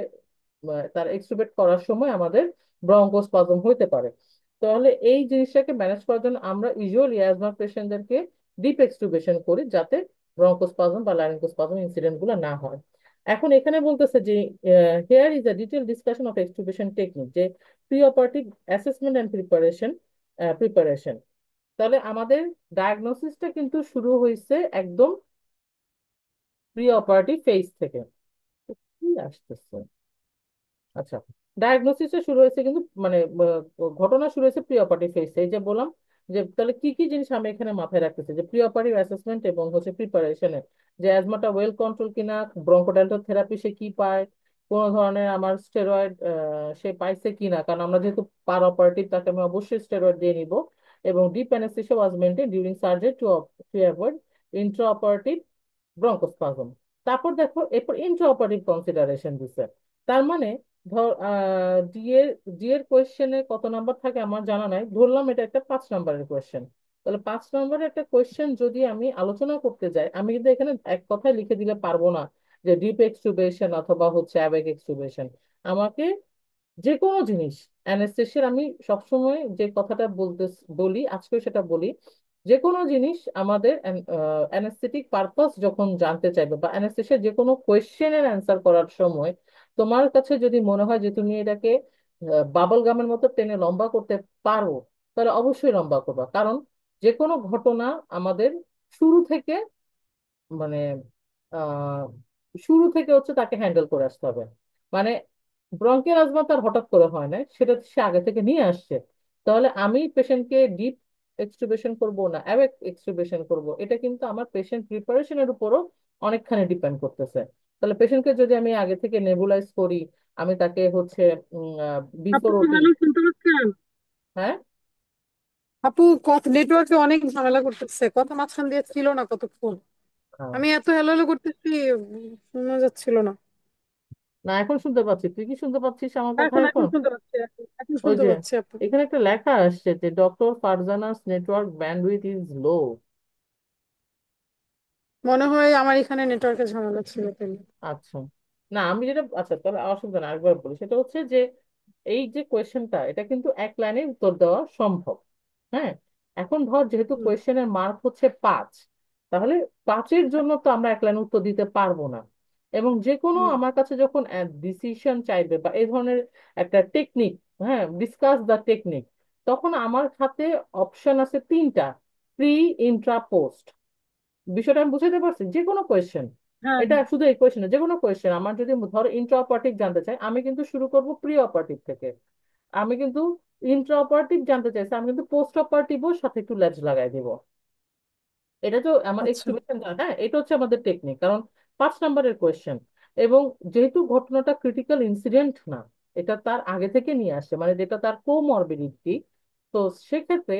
তার এক্সটুবেট করার সময় আমাদের ব্রঙ্কোস্পাজম হইতে পারে। তাহলে এই জিনিসটাকে ম্যানেজ করার জন্য আমরা ইউজুয়ালি অ্যাজমা পেশেন্টদেরকে ডিপ এক্সটুবেশন করি যাতে ব্রঙ্কোস্পাজম বা লারিঙ্গোস্পাজম ইনসিডেন্ট গুলো না হয়। এখন এখানে বলতেছে যে here is a detail discussion of extubation technique, যে pre operative assessment and preparation. তাহলে আমাদের ডায়াগনোসিসটা কিন্তু শুরু হয়েছে একদম প্রি অপারেটিভ ফেজ থেকে। কি আসতেছে? আচ্ছা, ডায়াগনোসিসটা শুরু হয়েছে কিন্তু মানে ঘটনা শুরু হয়েছে প্রি অপারেটিভ ফেজ, এই যে বললাম যে তাহলে কি কি জিনিস আমি এখানে মাথায় রাখতেছি, যে প্রি অপারেটিভ অ্যাসেসমেন্ট এবং হচ্ছে প্রিপারেশনে, যে অ্যাজমাটা ওয়েল কন্ট্রোল কিনা, ব্রঙ্কোডাইলাটর থেরাপি সে কি পায়, কোনো ধরনের আমার স্টেরয়েড সে পাইছে কিনা, কারণ আমরা যেহেতু পার অপারেটিভ তাকে আমি অবশ্যই স্টেরয়েড দিয়ে নিব, এবং deep anaesthesia was maintain during surgery to avoid Intra operative bronchospasm. তারপর দেখো এরপর ইন্ট্রা অপারেটিভ কনসিডারেশন দিছে। তার মানে ধর ডি এর কোয়েশ্চেনে কত নাম্বার থাকে আমার জানা নাই, ধরলাম এটা একটা 5 নাম্বারের কোয়েশ্চেন। তাহলে 5 নাম্বারের একটা কোয়েশ্চেন যদি আমি আলোচনা করতে যাই, আমি কিন্তু এখানে এক কথায় লিখে দিলে পারবো না যে ডিপ এক্সটুবেশন অথবা হচ্ছে অ্যাবেক এক্সটুবেশন। আমাকে যে কোনো জিনিস, অ্যানেস্থেশিয়ার আমি সবসময় যে কথাটা বলি, আজকেও সেটা বলি, যে কোনো জিনিস আমাদের অ্যানেস্থেটিক পারপাস যখন জানতে চাইবে বা অ্যানেস্থেশিয়ার যে কোনো কোয়েশ্চেনের অ্যান্সার করার সময় তোমার কাছে যদি মনে হয় যে তুমি এটাকে বাবল গামের মতো টেনে লম্বা করতে পারো, তাহলে অবশ্যই লম্বা করবা। কারণ যে কোনো ঘটনা আমাদের শুরু থেকে মানে আহ শুরু থেকে হচ্ছে তাকে হ্যান্ডেল করে আসতে হবে। মানে ব্রঙ্কিয়াল আজমা তার হঠাৎ করে হয় না, সেটা সে আগে থেকে নিয়ে আসছে। তাহলে আমি পেশেন্টকে ডিপ এক্সটুবেশন করব না অ্যাবেক এক্সটুবেশন করব, এটা কিন্তু আমার পেশেন্ট প্রিপারেশনের উপরও অনেকখানি ডিপেন্ড করতেছে। তাহলে পেশেন্টকে যদি আমি আগে থেকে নেবুলাইজ করি, আমি তাকে হচ্ছে আপু, বিফোর ওটি। হ্যালো, শুনতে পাচ্ছেন? হ্যাঁ। আপু, কথা নেটওয়ার্কে অনেক ঝামেলা করতেছে, কথা মাঝখান দিয়ে ছিল না কতক্ষণ। হ্যাঁ। আমি এত হ্যালো হ্যালো করতেছি, শোনা যাচ্ছিল না। না, এখন শুনতে পাচ্ছি। তুই কি শুনতে পাচ্ছিস আমার কথা এখন এখন এখন? শুনতে পাচ্ছি, এখন ওই শুনতে যে পাচ্ছি আপু। এখানে একটা লেখা আসছে যে doctor Farzana's network bandwidth is low. মনে হয় আমার এখানে নেটওয়ার্কের ঝামেলা ছিল তাহলে। আচ্ছা। না আমি যেটা, আচ্ছা তাহলে অসুবিধা না, আরেকবার বলি। সেটা হচ্ছে যে এই যে কোয়েশ্চেনটা, এটা কিন্তু এক লাইনে উত্তর দেওয়া সম্ভব। হ্যাঁ। এখন ধর যেহেতু হুম। কোয়েশ্চেনের মার্ক হচ্ছে 5, তাহলে 5-এর জন্য তো আমরা এক লাইনে উত্তর দিতে পারবো না। এবং যে কোনো হুম। আমার কাছে যখন ডিসিশন চাইবে বা এই ধরনের একটা টেকনিক, হ্যাঁ, ডিসকাস দ্য টেকনিক, তখন আমার হাতে অপশন আছে 3টা: প্রি, ইন্ট্রা, পোস্ট। বিষয়টা আমি বুঝাতে পারছি? যে কোনো কোয়েশ্চেন, হ্যাঁ। এটা শুধু এই কোয়েশ্চেন, যে কোনো কোয়েশ্চেন আমার যদি ধরো ইন্ট্রা অপারেটিভ জানতে চাই, আমি কিন্তু শুরু করব প্রি অপারেটিভ থেকে। আমি কিন্তু ইন্ট্রা অপারেটিভ জানতে চাইছি, আমি কিন্তু পোস্ট অপারেটিভও সাথে একটু ল্যাজ লাগাই দিব। এটা তো আমার আচ্ছা। এক্সট্রিবিউশন, হ্যাঁ, এটা হচ্ছে আমাদের টেকনিক। কারণ 5 নাম্বারের কোয়েশ্চেন, এবং যেহেতু ঘটনাটা ক্রিটিক্যাল ইনসিডেন্ট না, এটা তার আগে থেকে নিয়ে আসছে, মানে যেটা তার কোমরবিডিটি, তো সেক্ষেত্রে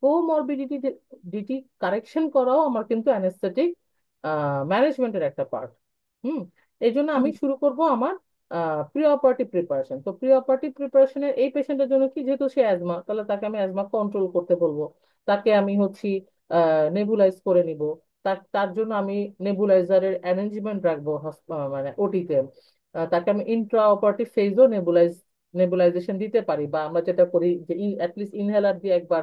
কোমরবিডিটি ডিটি কারেকশন করাও আমার কিন্তু অ্যানেস্থেটিক ম্যানেজমেন্টের একটা পার্ট। হুম। এই জন্য আমি হুম। শুরু করব আমার প্রি অপারেটিভ প্রিপারেশন। তো প্রি অপারেটিভ প্রিপারেশনের এই পেশেন্টের জন্য কি, যেহেতু সে অ্যাজমা, তাহলে তাকে আমি অ্যাজমা কন্ট্রোল করতে বলবো। তাকে আমি হচ্ছি নেবুলাইজ করে নিব। তার তার জন্য আমি নেবুলাইজারের অ্যারেঞ্জমেন্ট রাখবো মানে ওটিতে। তাকে আমি ইন্ট্রা অপারেটিভ ফেজও নেবুলাইজেশন দিতে পারি, বা আমরা যেটা করি যে অ্যাটলিস্ট ইনহেলার দিয়ে একবার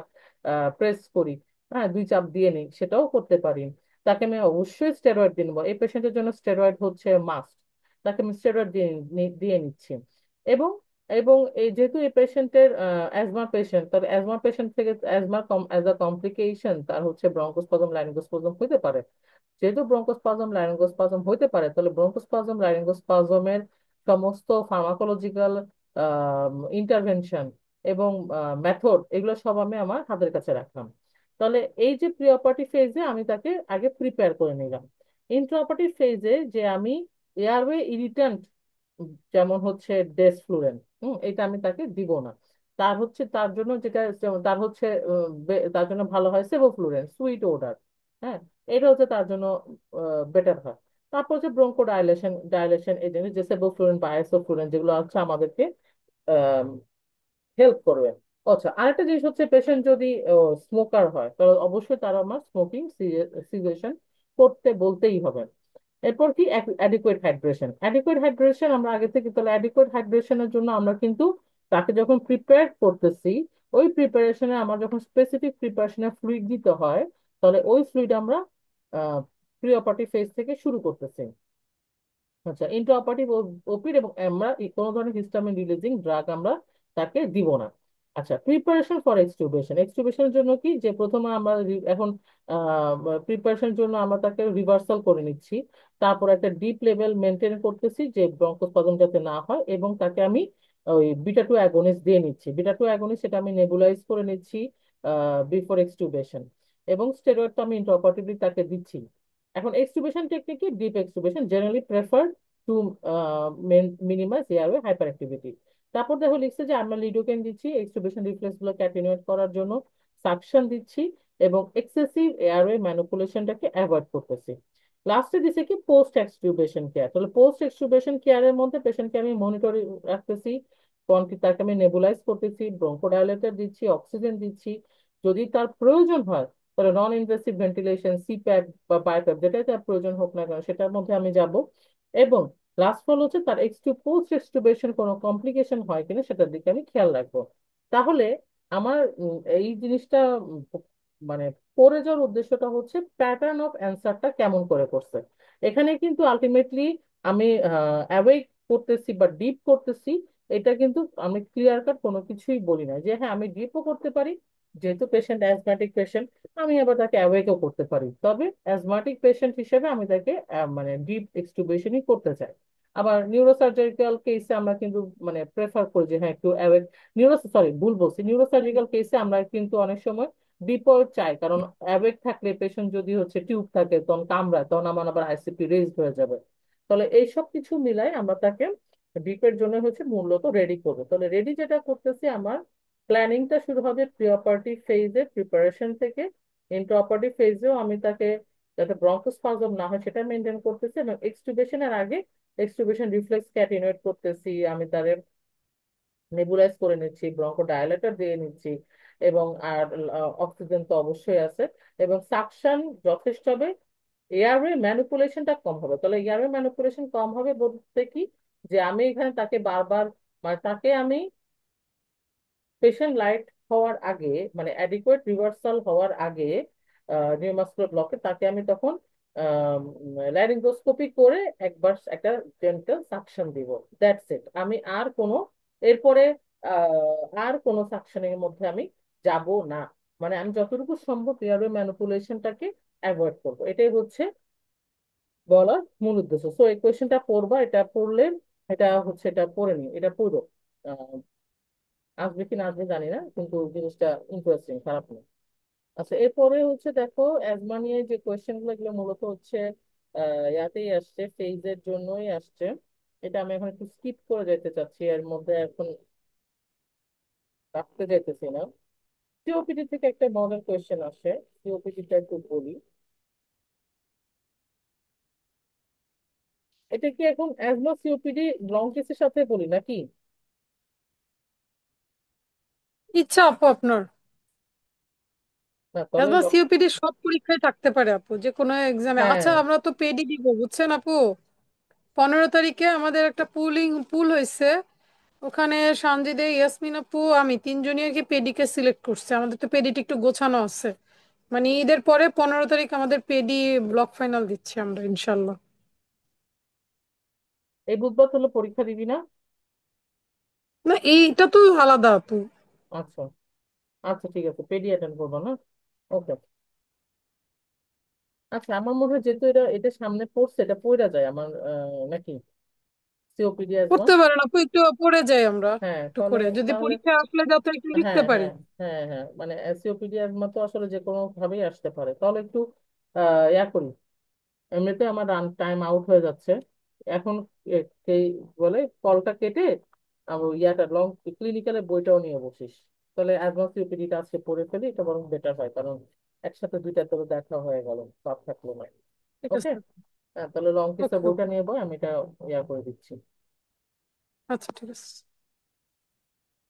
প্রেস করি, হ্যাঁ, 2 চাপ দিয়ে নিই, সেটাও করতে পারি। তাকে আমি অবশ্যই স্টেরয়েড দিয়ে নেবো, এই পেশেন্টের জন্য স্টেরয়েড হচ্ছে মাস্ট। তাকে আমি স্টেরয়েড দিয়ে নিচ্ছি। এবং এবং এই যেহেতু এই পেশেন্টের অ্যাজমা পেশেন্ট, তার অ্যাজমা পেশেন্ট থেকে অ্যাজমা অ্যাজ আ কমপ্লিকেশন তার হচ্ছে ব্রঙ্কোস্পাজম লারিঙ্গোস্পাজম হতে পারে। যেহেতু ব্রঙ্কোস্পাজম লারিঙ্গোস্পাজম হতে পারে, তাহলে ব্রঙ্কোস্পাজম লারিঙ্গোস্পাজমের সমস্ত ফার্মাকোলজিক্যাল ইন্টারভেনশন এবং মেথড, এগুলো সব আমি আমার হাতের কাছে রাখলাম। তাহলে এই যে প্রি অপারেটিভ ফেজে আমি তাকে আগে প্রিপেয়ার করে নিলাম। ইন্ট্রা অপারেটিভ ফেজে যে আমি এয়ারওয়ে ইরিটেন্ট, যেমন হচ্ছে ডেসফ্লুরেন্ট, এটা আমি তাকে দিব না। তার হচ্ছে তার জন্য যেটা, যেমন তার হচ্ছে তার জন্য ভালো হয় সেভোফ্লুরেন্ট, সুইট ওডার। হ্যাঁ। এটা হচ্ছে তার জন্য বেটার হয়। তারপর হচ্ছে ব্রোঙ্কো ডাইলেশন ডাইলেশন এজেন্ট, যে সেভোফ্লুরেন্ট বা আইসোফ্লুরেন্ট, যেগুলো হচ্ছে আমাদেরকে হেল্প করবে। আচ্ছা, আরেকটা জিনিস হচ্ছে পেশেন্ট যদি স্মোকার হয়, তাহলে অবশ্যই তার আমার স্মোকিং সিজেশন করতে বলতেই হবে। এরপর কি, অ্যাডিকুয়েট হাইড্রেশন। অ্যাডিকুয়েট হাইড্রেশন আমরা আগে থেকে, তাহলে অ্যাডিকুয়েট হাইড্রেশনের জন্য আমরা কিন্তু তাকে যখন প্রিপেয়ার করতেছি, ওই প্রিপারেশনে আমার যখন স্পেসিফিক প্রিপারেশনে ফ্লুইড দিতে হয়, তাহলে ওই ফ্লুইড আমরা প্রি অপারেটিভ ফেজ থেকে শুরু করতেছি। আচ্ছা, ইন্ট্রাঅপারেটিভ ওপিড, এবং আমরা কোনো ধরনের হিস্টামিন রিলিজিং ড্রাগ আমরা তাকে দিব না। আচ্ছা, প্রিপারেশন ফর এক্সটুবেশন। এক্সটুবেশনের জন্য কি, যে প্রথমে আমরা এখন প্রিপারেশনের জন্য আমরা তাকে রিভার্সাল করে নিচ্ছি। তারপর একটা ডিপ লেভেল মেনটেন করতেছি যে ব্রঙ্কোস্পাজম যাতে না হয়, এবং তাকে আমি ওই বিটা টু অ্যাগোনিস্ট দিয়ে নিচ্ছি। বিটা টু অ্যাগোনিস্ট সেটা আমি নেবুলাইজ করে নিচ্ছি। Before extubation. এবং স্টেরয়েড তো আমি ইন্ট্রাঅপারেটিভলি তাকে দিচ্ছি। এখন এক্সটুবেশন টেকনিকে deep extubation generally prefer to minimise airway hyper activity. তারপর দেখো লিখছে যে আমরা লিডোকেন দিচ্ছি এক্সটুবেশন রিফ্লেক্স গুলোকে অ্যাটেনুয়েট করার জন্য, সাকশন দিচ্ছি এবং এক্সেসিভ এয়ারওয়ে ম্যানিপুলেশনটাকে অ্যাভয়েড করতেছি। লাস্টে দিছে কি পোস্ট এক্সটুবেশন কেয়ার। তাহলে পোস্ট এক্সটুবেশন কেয়ারের মধ্যে পেশেন্টকে আমি মনিটর রাখতেছি, তাকে আমি নেবুলাইজ করতেছি, ব্রঙ্কোডাইলেটর দিচ্ছি, অক্সিজেন দিচ্ছি। যদি তার প্রয়োজন হয় তাহলে নন ইনভেসিভ ভেন্টিলেশন, সিপ্যাপ বা বাইপ্যাপ, যেটাই তার প্রয়োজন হোক না কেন সেটার মধ্যে আমি যাব। এবং লাস্ট ফল হচ্ছে তার পোস্ট এক্সটুবেশন কোনো কমপ্লিকেশন হয় কিনা সেটার দিকে আমি খেয়াল রাখবো। তাহলে আমার এই জিনিসটা মানে পড়ে যাওয়ার উদ্দেশ্যটা হচ্ছে প্যাটার্ন অফ অ্যান্সারটা কেমন করে করছে। এখানে কিন্তু আলটিমেটলি আমি অ্যাওয়েক করতেছি বা ডিপ করতেছি, এটা কিন্তু আমি ক্লিয়ার কাট কোনো কিছুই বলি না যে হ্যাঁ আমি ডিপও করতে পারি। যেহেতু পেশেন্ট অ্যাজমাটিক পেশেন্ট, আমি আবার তাকে অ্যাওয়েকও করতে পারি, তবে অ্যাজমাটিক পেশেন্ট হিসেবে আমি তাকে মানে ডিপ এক্সটুবেশনই করতে চাই। আবার নিউরোসার্জারিক্যাল কেসে আমরা কিন্তু মানে প্রেফার করি যে হ্যাঁ একটু অ্যাওয়েক, ভুল বলছি, নিউরোসার্জিক্যাল কেসে আমরা কিন্তু অনেক সময় ডিপও চাই, কারণ অ্যাওয়েক থাকলে পেশেন্ট যদি হচ্ছে টিউব থাকে তখন কামড়ায়, তখন আমার আবার আইসিপি রেজড হয়ে যাবে। তাহলে এইসব কিছু মিলাই আমরা তাকে ডিপের জন্য হচ্ছে মূলত রেডি করবো। তাহলে রেডি যেটা করতেছি, আমার প্ল্যানিংটা শুরু হবে প্রি অপারেটিভ ফেজে প্রিপারেশন থেকে। ইন্টার অপারেটিভ ফেজেও আমি তাকে যাতে ব্রঙ্কোস্পাজম না হয় সেটা মেনটেন করতেছি, এবং এক্সটুবেশনের আগে এক্সটুবেশন রিফ্লেক্স অ্যাটেনুয়েট করতেছি, আমি তার নেবুলাইজ করে নিচ্ছি, ব্রঙ্কো ডায়ালেটর দিয়ে নিচ্ছি, এবং আর অক্সিজেন তো অবশ্যই আছে, এবং সাকশন যথেষ্ট হবে। এয়ারওয়ে ম্যানিপুলেশনটা কম হবে। তাহলে এয়ারওয়ে ম্যানিপুলেশন কম হবে বলতে কি, যে আমি এখানে তাকে বারবার মানে তাকে আমি পেশেন্ট লাইট হওয়ার আগে, মানে অ্যাডিকুয়েট রিভার্সাল হওয়ার আগে নিউরোমাস্কুলার ব্লকে তাকে আমি তখন ল্যারিঙ্গোস্কোপি করে একবার একটা জেন্টাল সাকশন দিব। That's it. আমি আর কোনো এরপরে আর কোনো সাকশনের মধ্যে আমি যাব না। মানে আমি যতটুকু সম্ভব এয়ারওয়ে ম্যানিপুলেশনটাকে অ্যাভয়েড করবো, এটাই হচ্ছে বলার মূল উদ্দেশ্য। সো এই কোয়েশ্চেনটা পড়বা, এটা পড়লে এটা হচ্ছে, এটা পড়ে নি, এটা পুরো আসবে কি না আসবে জানি না, কিন্তু জিনিসটা ইন্টারেস্টিং, খারাপ না। আচ্ছা, এরপরে হচ্ছে দেখো অ্যাজমা নিয়ে যে কোয়েশ্চেন গুলো, এগুলো মূলত হচ্ছে ইয়াতেই আসছে, ফেজের জন্যই আসছে। এটা আমি এখন একটু স্কিপ করে যেতে চাচ্ছি, এর মধ্যে এখন রাখতে যাইতেছি না। সিওপিডি থেকে একটা মজার কোয়েশ্চেন আসে, সিওপিডিটা একটু বলি। এটা কি এখন অ্যাজমা সিওপিডি লং কেসের সাথে বলি নাকি? ইচ্ছা আপু আপনার। না তাহলে অ্যাজমা সিওপিডি সব পরীক্ষায় থাকতে পারে আপু, যে কোনো এক্সামে। হ্যাঁ। আচ্ছা, আমরা তো পেডি দিব বুঝছেন আপু। 15 তারিখে আমাদের একটা পুল হয়েছে। ওখানে সানজিদে, ইয়াসমিন আপু, আমি তিনজনই আর কি পেডিকে সিলেক্ট করছে। আমাদের তো পেডিটি একটু গোছানো আছে। মানে ঈদের পরে 15 তারিখ আমাদের পেডি ব্লক ফাইনাল দিচ্ছি আমরা ইনশাল্লাহ। এই বুধবার তাহলে পরীক্ষা দিবি না? না, এইটা তো আলাদা আপু। আচ্ছা। আচ্ছা ঠিক আছে, পেডি অ্যাটেন্ড করবো না। ওকে। আচ্ছা, আমার মনে হয় যেহেতু এটা এটা সামনে পড়ছে, এটা পড়া যায় আমার নাকি সিওপিডি অ্যাজমা। করতে পারেন আপু, একটু পড়ে যাই আমরা। হ্যাঁ একটু তাহলে করে যদি তাহলে পরীক্ষা আসলে যাতে একটু লিখতে হ্যাঁ পারি। হ্যাঁ হ্যাঁ হ্যাঁ, মানে সিওপিডি অ্যাজমা তো আসলে যে কোনো ভাবেই আসতে পারে, তাহলে একটু ইয়া করি। এমনিতে আমার রান টাইম আউট হয়ে যাচ্ছে এখন। এই বলে কলটা কেটে আমার ইয়াটা লং ক্লিনিক্যালের বইটাও নিয়ে বসিস। তাহলে অ্যাডভান্স সিওপিডিটা আজকে পড়ে ফেলি, এটা বরং বেটার হয়, কারণ একসাথে দুইটা তোর দেখা হয়ে গেল, সব থাকলো না। ঠিক ওকে। আছে। তাহলে লং কেসের ওকে বইটা ওকে। নিয়ে বই, আমি এটা ইয়া করে দিচ্ছি। আচ্ছা ঠিক আছে।